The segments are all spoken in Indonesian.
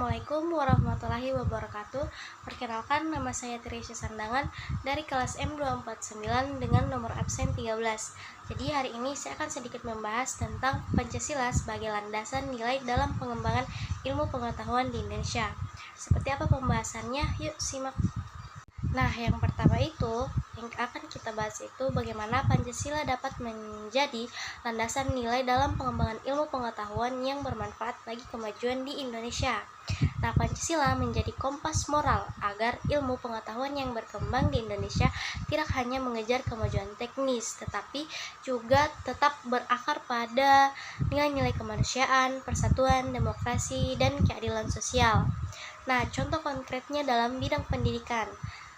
Assalamualaikum warahmatullahi wabarakatuh. Perkenalkan, nama saya Trisha Sandangan dari kelas M249 dengan nomor absen 13. Jadi hari ini saya akan sedikit membahas tentang Pancasila sebagai landasan nilai dalam pengembangan ilmu pengetahuan di Indonesia. Seperti apa pembahasannya? Yuk simak. Nah, yang pertama itu yang akan kita bahas itu bagaimana Pancasila dapat menjadi landasan nilai dalam pengembangan ilmu pengetahuan yang bermanfaat bagi kemajuan di Indonesia. Nah, Pancasila menjadi kompas moral agar ilmu pengetahuan yang berkembang di Indonesia tidak hanya mengejar kemajuan teknis, tetapi juga tetap berakar pada nilai-nilai kemanusiaan, persatuan, demokrasi, dan keadilan sosial. Nah, contoh konkretnya dalam bidang pendidikan.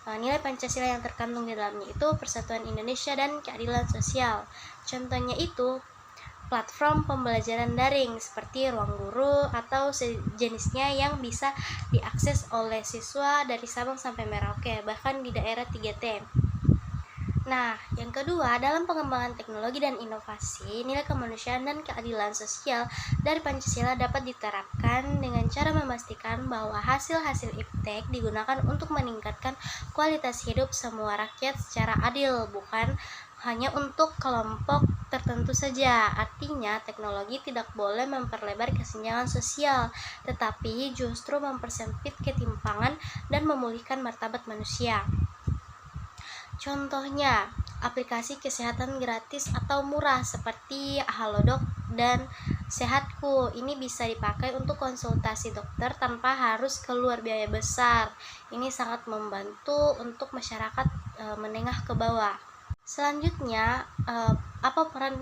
Nilai Pancasila yang terkandung di dalamnya itu persatuan Indonesia dan keadilan sosial. Contohnya itu platform pembelajaran daring seperti ruang guru atau sejenisnya yang bisa diakses oleh siswa dari Sabang sampai Merauke, bahkan di daerah 3T. Nah, yang kedua, dalam pengembangan teknologi dan inovasi, nilai kemanusiaan dan keadilan sosial dari Pancasila dapat diterapkan dengan cara memastikan bahwa hasil-hasil iptek digunakan untuk meningkatkan kualitas hidup semua rakyat secara adil, bukan hanya untuk kelompok tertentu saja. Artinya, teknologi tidak boleh memperlebar kesenjangan sosial, tetapi justru mempersempit ketimpangan dan memulihkan martabat manusia. Contohnya, aplikasi kesehatan gratis atau murah seperti Halodoc dan Sehatku. Ini bisa dipakai untuk konsultasi dokter tanpa harus keluar biaya besar. Ini sangat membantu untuk masyarakat menengah ke bawah. Selanjutnya, apa peran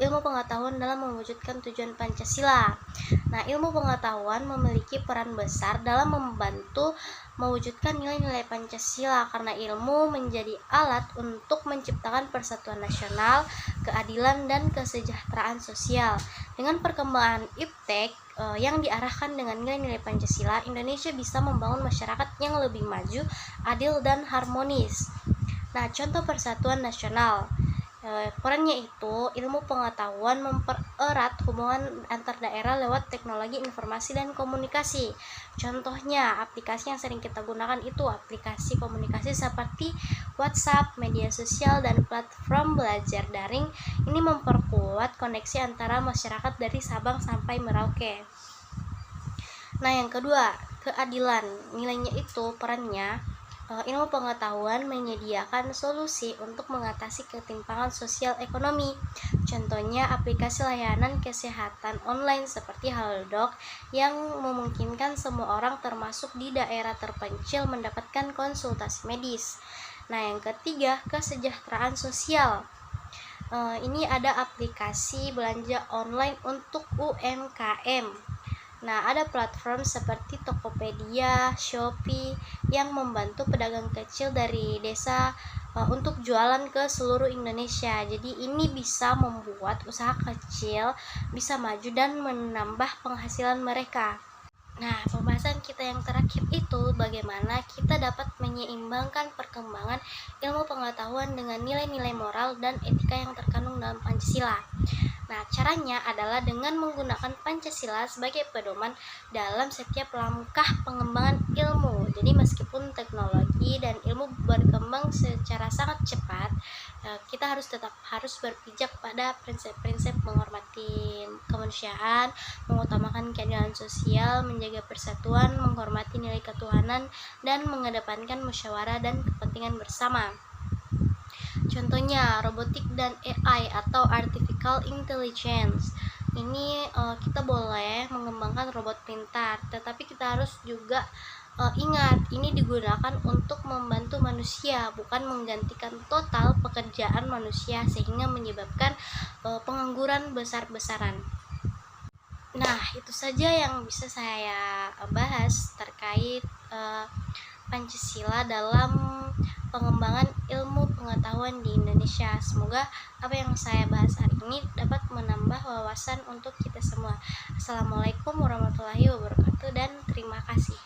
ilmu pengetahuan dalam mewujudkan tujuan Pancasila? Nah, ilmu pengetahuan memiliki peran besar dalam membantu mewujudkan nilai-nilai Pancasila karena ilmu menjadi alat untuk menciptakan persatuan nasional, keadilan, dan kesejahteraan sosial. Dengan perkembangan iptek yang diarahkan dengan nilai-nilai Pancasila, Indonesia bisa membangun masyarakat yang lebih maju, adil, dan harmonis. Nah, contoh persatuan nasional, perannya itu ilmu pengetahuan mempererat hubungan antar daerah lewat teknologi informasi dan komunikasi. Contohnya, aplikasi yang sering kita gunakan itu aplikasi komunikasi seperti WhatsApp, media sosial, dan platform belajar daring. Ini memperkuat koneksi antara masyarakat dari Sabang sampai Merauke. Nah, yang kedua, keadilan. Nilainya itu perannya ilmu pengetahuan menyediakan solusi untuk mengatasi ketimpangan sosial ekonomi. Contohnya aplikasi layanan kesehatan online seperti Halodoc yang memungkinkan semua orang termasuk di daerah terpencil mendapatkan konsultasi medis. Nah, yang ketiga, kesejahteraan sosial. Ini ada aplikasi belanja online untuk UMKM. Nah, ada platform seperti Tokopedia, Shopee yang membantu pedagang kecil dari desa untuk jualan ke seluruh Indonesia. Jadi ini bisa membuat usaha kecil bisa maju dan menambah penghasilan mereka. Nah, pembahasan kita yang terakhir itu bagaimana kita dapat menyeimbangkan perkembangan ilmu pengetahuan dengan nilai-nilai moral dan etika yang terkandung dalam Pancasila. Nah, caranya adalah dengan menggunakan Pancasila sebagai pedoman dalam setiap langkah pengembangan ilmu. Jadi meskipun teknologi dan ilmu berkembang secara sangat cepat, kita harus berpijak pada prinsip-prinsip menghormati kemanusiaan, mengutamakan keadilan sosial, menjaga persatuan, menghormati nilai ketuhanan, dan mengedepankan musyawarah dan kepentingan bersama. Contohnya robotik dan AI atau artificial intelligence. Ini kita boleh mengembangkan robot pintar, tetapi kita harus juga ingat ini digunakan untuk membantu manusia, bukan menggantikan total pekerjaan manusia sehingga menyebabkan pengangguran besar-besaran. Nah, itu saja yang bisa saya bahas terkait Pancasila dalam pengembangan ilmu pengetahuan di Indonesia. Semoga apa yang saya bahas hari ini dapat menambah wawasan untuk kita semua. Assalamualaikum warahmatullahi wabarakatuh dan terima kasih.